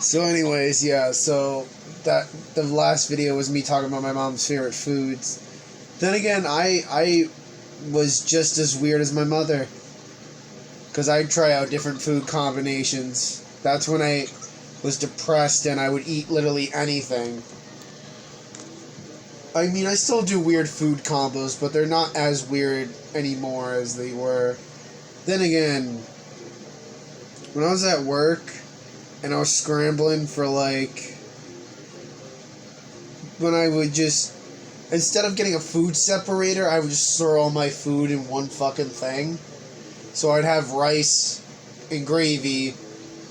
So anyways, yeah, so that the last video was me talking about my mom's favorite foods. Then again, I was just as weird as my mother. Because I'd try out different food combinations. That's when I was depressed and I would eat literally anything. I mean, I still do weird food combos, but they're not as weird anymore as they were. Then again, when I was at work and I was scrambling for when I would just, instead of getting a food separator, I would just throw all my food in one fucking thing. So I'd have rice and gravy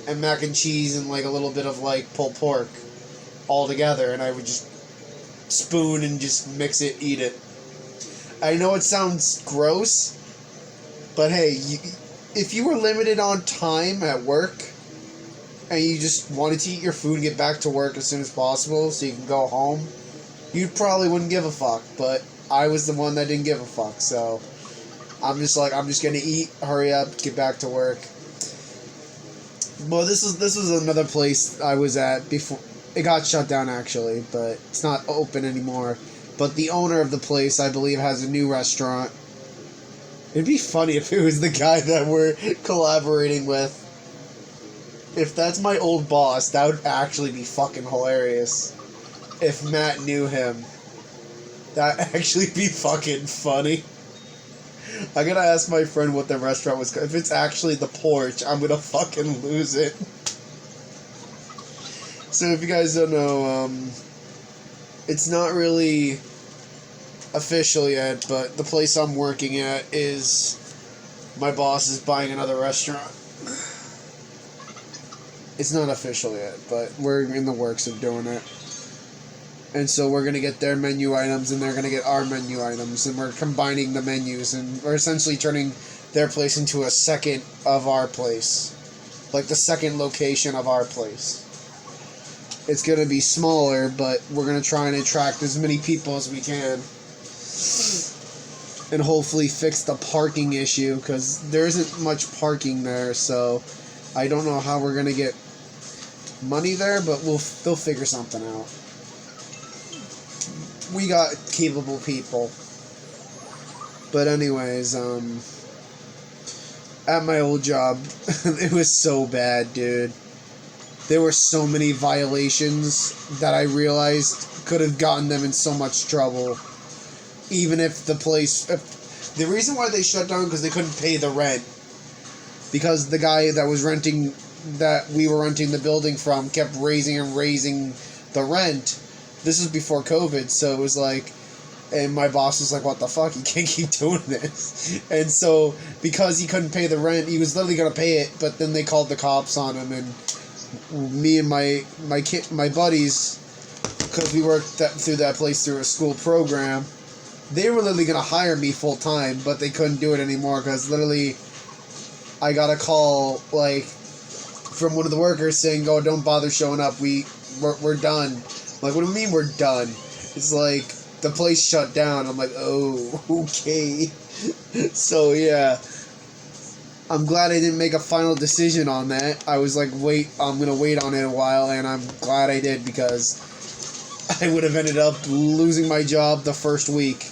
and mac and cheese and a little bit of pulled pork all together, and I would just spoon and just mix it, eat it. I know it sounds gross, but hey, if you were limited on time at work and you just wanted to eat your food and get back to work as soon as possible so you can go home, you probably wouldn't give a fuck, but I was the one that didn't give a fuck, so I'm just gonna eat, hurry up, get back to work. Well, this was another place I was at before. It got shut down, actually, but it's not open anymore. But the owner of the place, I believe, has a new restaurant. It'd be funny if it was the guy that we're collaborating with. If that's my old boss, that would actually be fucking hilarious. If Matt knew him. That'd actually be fucking funny. I gotta ask my friend what the restaurant was called. If it's actually the Porch, I'm gonna fucking lose it. So if you guys don't know, it's not really official yet, but the place I'm working at is, my boss is buying another restaurant. It's not official yet, but we're in the works of doing it. And so we're going to get their menu items and they're going to get our menu items, and we're combining the menus, and we're essentially turning their place into a second of our place. Like the second location of our place. It's going to be smaller, but we're going to try and attract as many people as we can. And hopefully fix the parking issue, because there isn't much parking there, so I don't know how we're going to get money there, but they'll figure something out. We got capable people. But anyways, at my old job, it was so bad, dude. There were so many violations that I realized could have gotten them in so much trouble. Even if the place... the reason why they shut down because they couldn't pay the rent. Because the guy that we were renting the building from kept raising the rent. This is before COVID, so it was and my boss was like, what the fuck, you can't keep doing this. And so, because he couldn't pay the rent, he was literally going to pay it, but then they called the cops on him, and me and my buddies, because we worked through that place through a school program, they were literally going to hire me full time, but they couldn't do it anymore, because literally, I got a call, from one of the workers saying, oh, don't bother showing up, we're done. What do you mean we're done? It's the place shut down. I'm like, oh, okay. So, yeah. I'm glad I didn't make a final decision on that. I was I'm going to wait on it a while, and I'm glad I did, because I would have ended up losing my job the first week.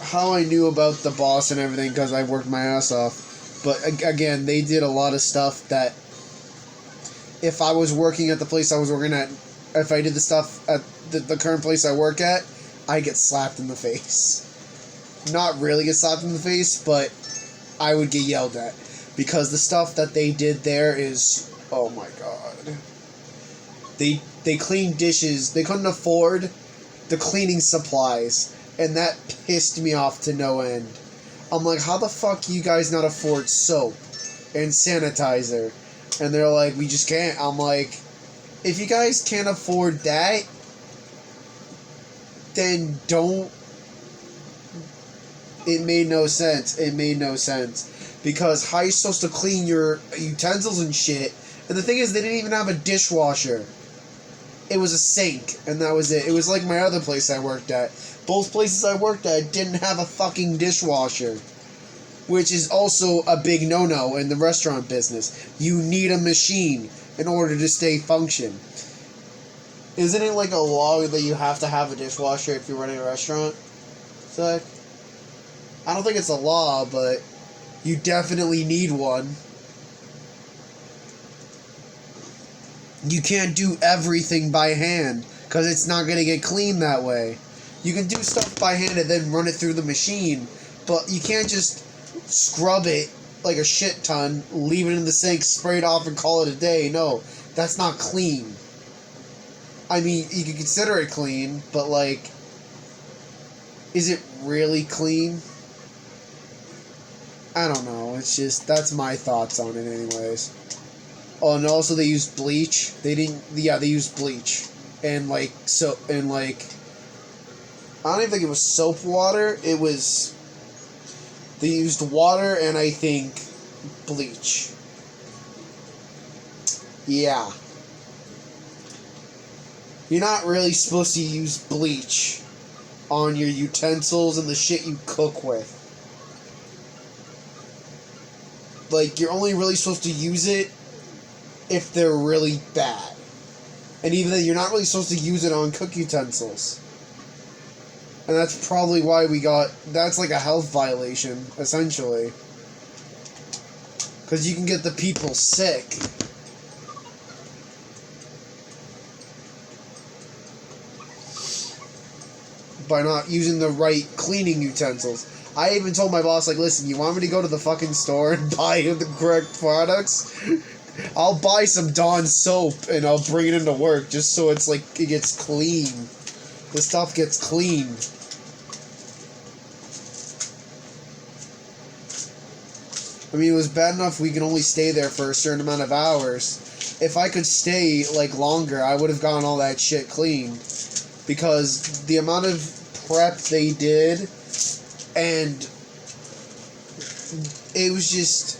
How I knew about the boss and everything, because I worked my ass off. But, again, they did a lot of stuff that... if I was working at the place I was working at, if I did the stuff at the current place I work at, I'd get slapped in the face. Not really get slapped in the face, but I would get yelled at. Because the stuff that they did there is, oh my god. They cleaned dishes. They couldn't afford the cleaning supplies. And that pissed me off to no end. I'm like, how the fuck do you guys not afford soap and sanitizer? And they're like, we just can't. I'm like, if you guys can't afford that, then don't. It made no sense. It made no sense. Because how are you supposed to clean your utensils and shit? And the thing is, they didn't even have a dishwasher. It was a sink, and that was it. It was like my other place I worked at. Both places I worked at didn't have a fucking dishwasher. which is also a big no-no in the restaurant business. You need a machine in order to stay function. Isn't it like a law that you have to have a dishwasher if you're running a restaurant? So, I don't think it's a law, but you definitely need one. You can't do everything by hand, because it's not going to get clean that way. You can do stuff by hand and then run it through the machine, but you can't just scrub it like a shit ton, leave it in the sink, spray it off, and call it a day. No, that's not clean. I mean, you can consider it clean, but, like, is it really clean? I don't know. It's just, that's my thoughts on it anyways. Oh, and also they used bleach. They used bleach. And, like, I don't even think it was soap water. They used water and I think bleach. Yeah. You're not really supposed to use bleach on your utensils and the shit you cook with. Like, you're only really supposed to use it if they're really bad. And even then, you're not really supposed to use it on cook utensils. And that's probably why that's like a health violation, essentially. Because you can get the people sick. By not using the right cleaning utensils. I even told my boss, like, listen, you want me to go to the fucking store and buy the correct products? I'll buy some Dawn soap and I'll bring it into work just so it's like, it gets clean. The stuff gets clean. I mean, it was bad enough we can only stay there for a certain amount of hours. If I could stay, like, longer, I would have gotten all that shit clean. Because the amount of prep they did, and it was just,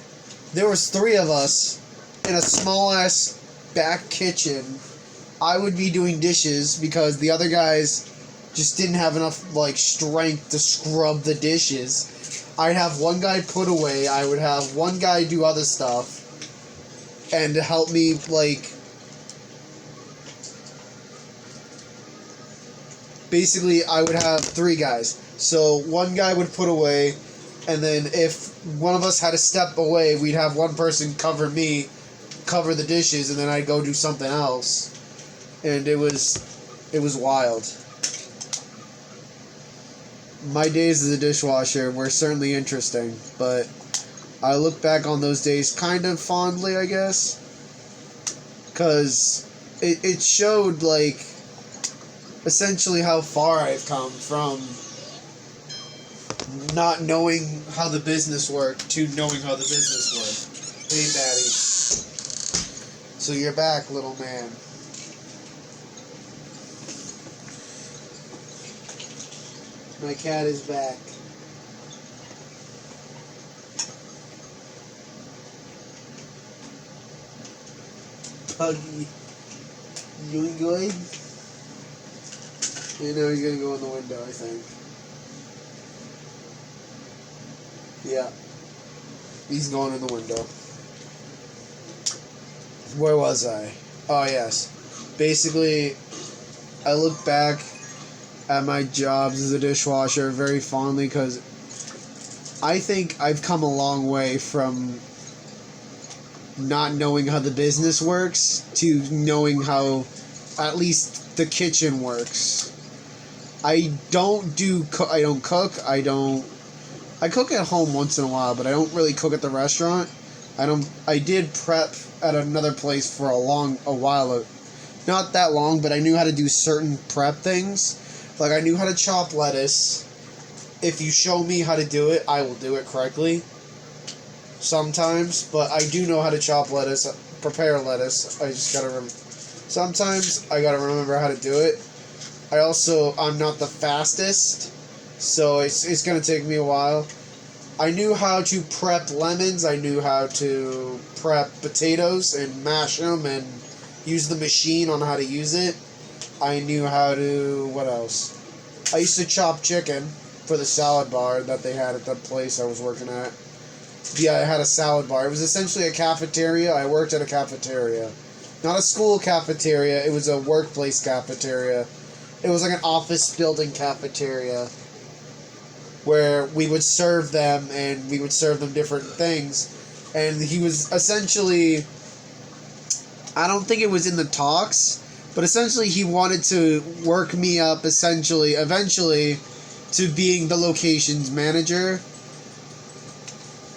there was 3 of us in a small-ass back kitchen. I would be doing dishes because the other guys just didn't have enough, like, strength to scrub the dishes. I'd have one guy put away, I would have one guy do other stuff, and to help me, like, basically, I would have 3 guys. So, one guy would put away, and then if one of us had to step away, we'd have one person cover the dishes, and then I'd go do something else. And it was wild. My days as a dishwasher were certainly interesting, but I look back on those days kind of fondly, I guess. Because it showed, like, essentially how far I've come from not knowing how the business worked to knowing how the business worked. Hey, Daddy. So you're back, little man. My cat is back. Puggy. You doing good? You know he's gonna go in the window, I think. Yeah. He's going in the window. Where was I? Oh, yes. Basically, I look back at my jobs as a dishwasher very fondly because I think I've come a long way from not knowing how the business works to knowing how at least the kitchen works. I don't cook. I cook at home once in a while, but I don't really cook at the restaurant. I did prep at another place for a while. Not that long, but I knew how to do certain prep things. Like, I knew how to chop lettuce. If you show me how to do it, I will do it correctly. Sometimes, but I do know how to chop lettuce, prepare lettuce. Sometimes I gotta remember how to do it. I'm not the fastest, so it's gonna take me a while. I knew how to prep lemons. I knew how to prep potatoes and mash them and use the machine on how to use it. I knew how to, what else? I used to chop chicken for the salad bar that they had at the place I was working at. Yeah, I had a salad bar. It was essentially a cafeteria. I worked at a cafeteria. Not a school cafeteria, it was a workplace cafeteria. It was like an office building cafeteria where we would serve them and we would serve them different things. And he was essentially, I don't think it was in the talks, but essentially he wanted to work me up eventually to being the locations manager.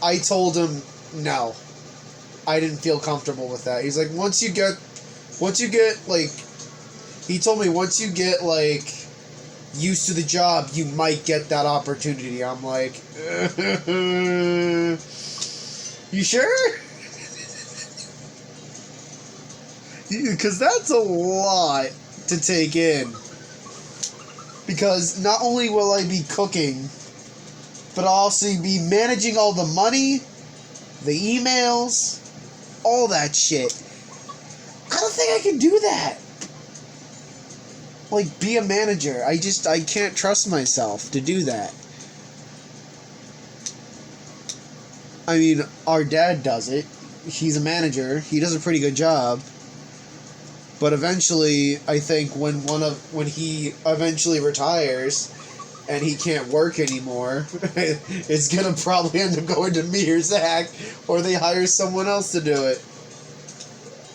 I told him no. I didn't feel comfortable with that. He's like, once you get, like, he told me once you get, like, used to the job, you might get that opportunity. I'm like, you sure? Because that's a lot to take in. Because not only will I be cooking, but I'll also be managing all the money, the emails, all that shit. I don't think I can do that. Like, be a manager. I can't trust myself to do that. I mean, our dad does it. He's a manager. He does a pretty good job. But eventually, I think when he eventually retires and he can't work anymore, it's gonna probably end up going to me or Zach, or they hire someone else to do it.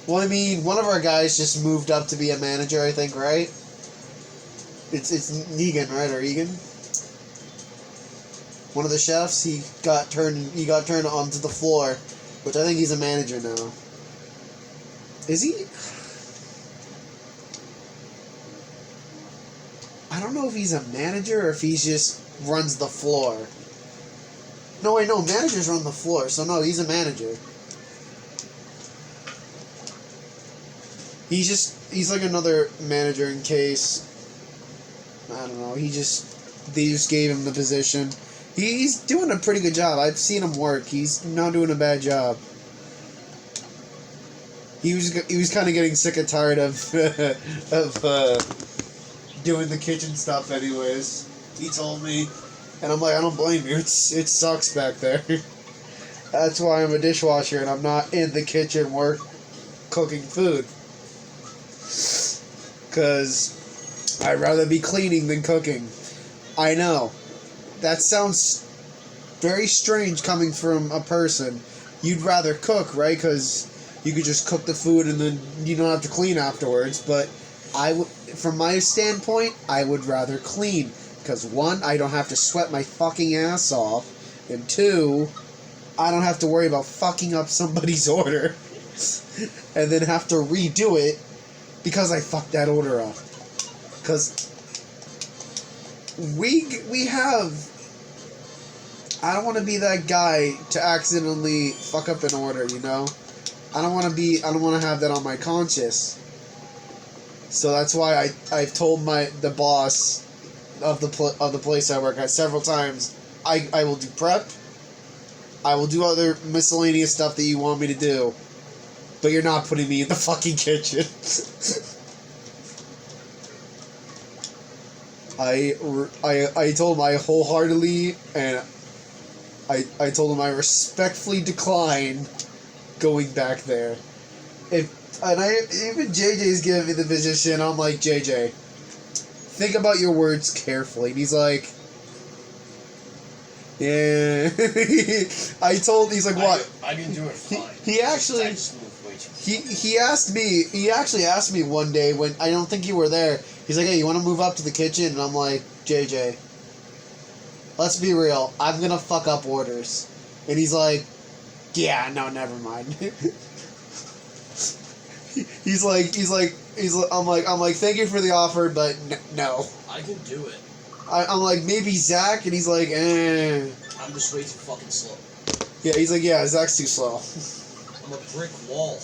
Well, I mean, one of our guys just moved up to be a manager, I think, right? It's Negan, right, or Egan? One of the chefs, he got turned onto the floor, which I think he's a manager now. Is he? I don't know if he's a manager or if he just runs the floor. No, wait, no, managers run the floor, so no, he's a manager. He's like another manager in case, I don't know, they just gave him the position. He's doing a pretty good job. I've seen him work. He's not doing a bad job. He was kind of getting sick and tired of doing the kitchen stuff anyways. He told me, and I'm like, I don't blame you. It sucks back there. That's why I'm a dishwasher and I'm not in the kitchen cooking food. Because I'd rather be cleaning than cooking. I know. That sounds very strange coming from a person. You'd rather cook, right? Because you could just cook the food and then you don't have to clean afterwards. But from my standpoint, I would rather clean. Because one, I don't have to sweat my fucking ass off. And two, I don't have to worry about fucking up somebody's order. And then have to redo it because I fucked that order up. Because we have... I don't want to be that guy to accidentally fuck up an order, you know? I don't want to have that on my conscience. So that's why I've told the boss of the place I work at several times, I will do prep, I will do other miscellaneous stuff that you want me to do, but you're not putting me in the fucking kitchen. I told him I wholeheartedly, and I told him I respectfully decline going back there. Even JJ's giving me the position. I'm like, JJ, think about your words carefully. And he's like, yeah. He's like, what? I can do it fine. He actually asked me one day when I don't think you were there. He's like, hey, you want to move up to the kitchen? And I'm like, JJ, let's be real. I'm gonna fuck up orders. And he's like, yeah, no, never mind. I'm like, thank you for the offer, but no. I can do it. I'm like, maybe Zach, and he's like, eh. I'm just way too fucking slow. Yeah, he's like, yeah, Zach's too slow. I'm a brick wall.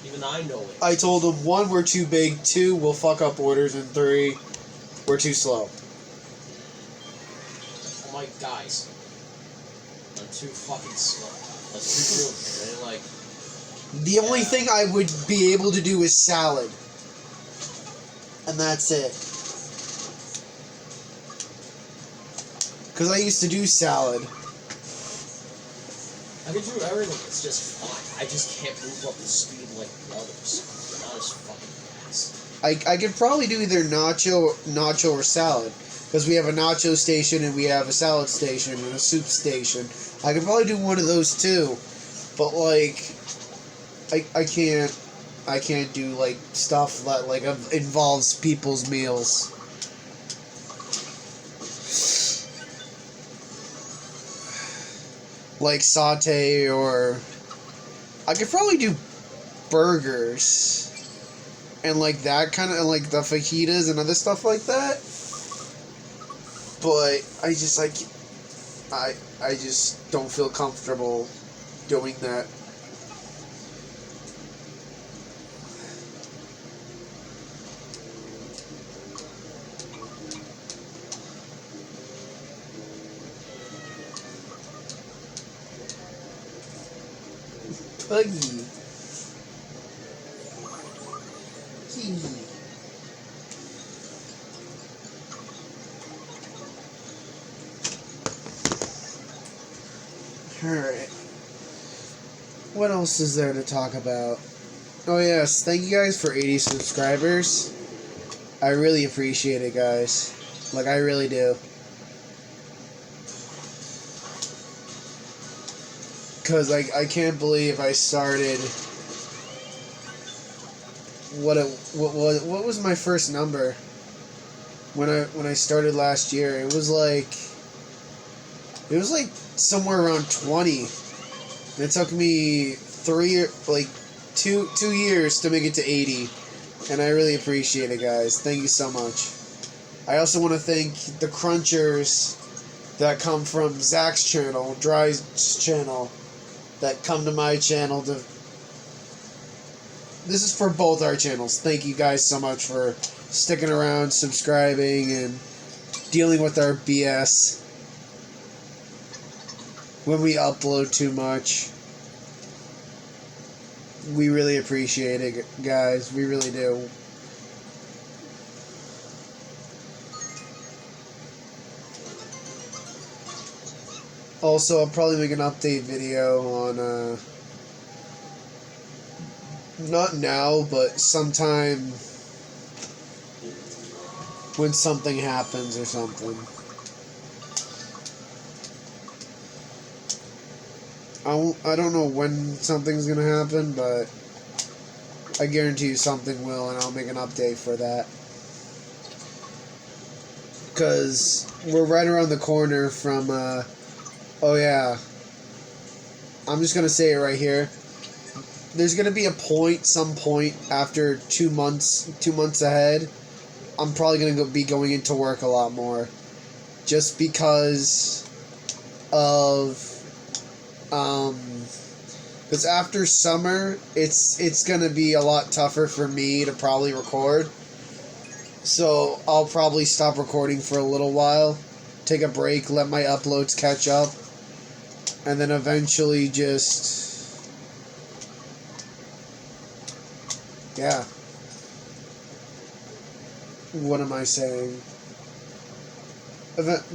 Even I know it. I told him, 1, we're too big, 2, we'll fuck up orders, and 3, we're too slow. I'm like, guys, I'm too fucking slow. Let's regroup. And they're like, the only thing I would be able to do is salad. And that's it. Because I used to do salad. I I can do everything. It's just fine. I just can't move up the speed like the others. They're not as fucking fast. I could probably do either nacho or salad, because we have a nacho station and we have a salad station and a soup station. I could probably do one of those too, but like, I can't do like stuff that like involves people's meals. Like saute, or I could probably do burgers and like that kind of, like the fajitas and other stuff like that. But I just don't feel comfortable doing that. Puggy. Alright. What else is there to talk about? Oh yes, thank you guys for 80 subscribers. I really appreciate it, guys. Like, I really do. Because I can't believe I started... What was my first number? When I started last year, it was like somewhere around 20. And it took me 2 years to make it to 80. And I really appreciate it, guys. Thank you so much. I also want to thank the crunchers that come from Zach's channel, Dry's channel, that come to my channel to... This is for both our channels. Thank you guys so much for sticking around, subscribing, and dealing with our BS when we upload too much. We really appreciate it, guys. We really do. Also, I'll probably make an update video on, not now, but sometime when something happens or something. I don't know when something's gonna happen, but I guarantee you something will, and I'll make an update for that. Because we're right around the corner from, oh yeah, I'm just gonna say it right here. There's gonna be some point after 2 months ahead, I'm probably gonna be going into work a lot more, just because of, because after summer, it's gonna be a lot tougher for me to probably record, so I'll probably stop recording for a little while, take a break, let my uploads catch up, and then eventually just... Yeah. What am I saying?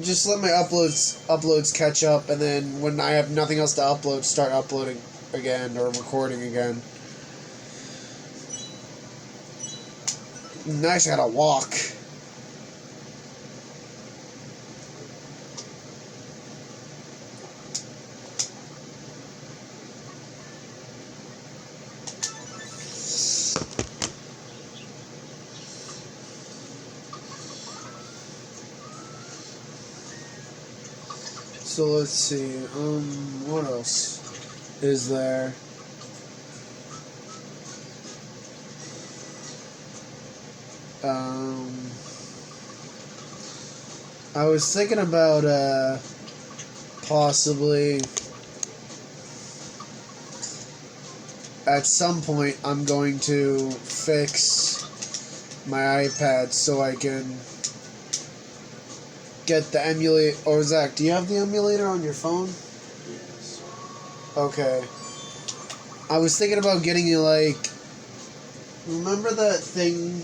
Just let my uploads catch up, and then when I have nothing else to upload, start uploading again, or recording again. Nice, I gotta walk. So let's see, what else is there? I was thinking about, possibly, at some point, I'm going to fix my iPad so I can get the emulator. Or Zach, do you have the emulator on your phone? Yes. Okay. I was thinking about getting you, like, remember that thing,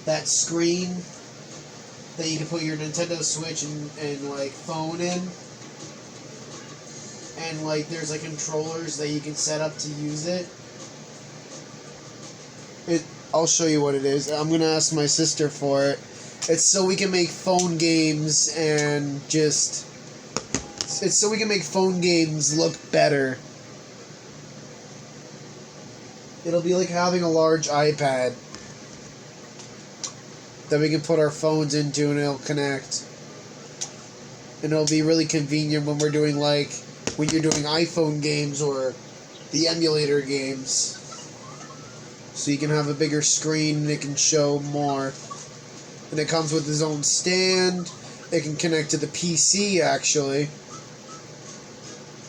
that screen that you can put your Nintendo Switch and like phone in, and like there's like controllers that you can set up to use it. I'll show you what it is. I'm gonna ask my sister for it. It's so we can make phone games and just... It's so we can make phone games look better. It'll be like having a large iPad that we can put our phones into and it'll connect. And it'll be really convenient when we're doing like... when you're doing iPhone games or the emulator games. So you can have a bigger screen and it can show more. And it comes with its own stand. It can connect to the PC, actually.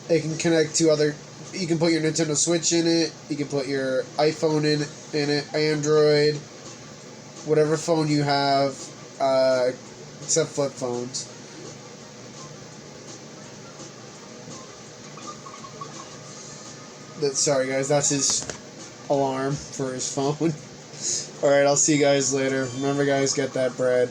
It can connect to other... You can put your Nintendo Switch in it. You can put your iPhone in it. Android. Whatever phone you have. Except flip phones. Sorry, guys. That's his alarm for his phone. Alright, I'll see you guys later. Remember, guys, get that bread.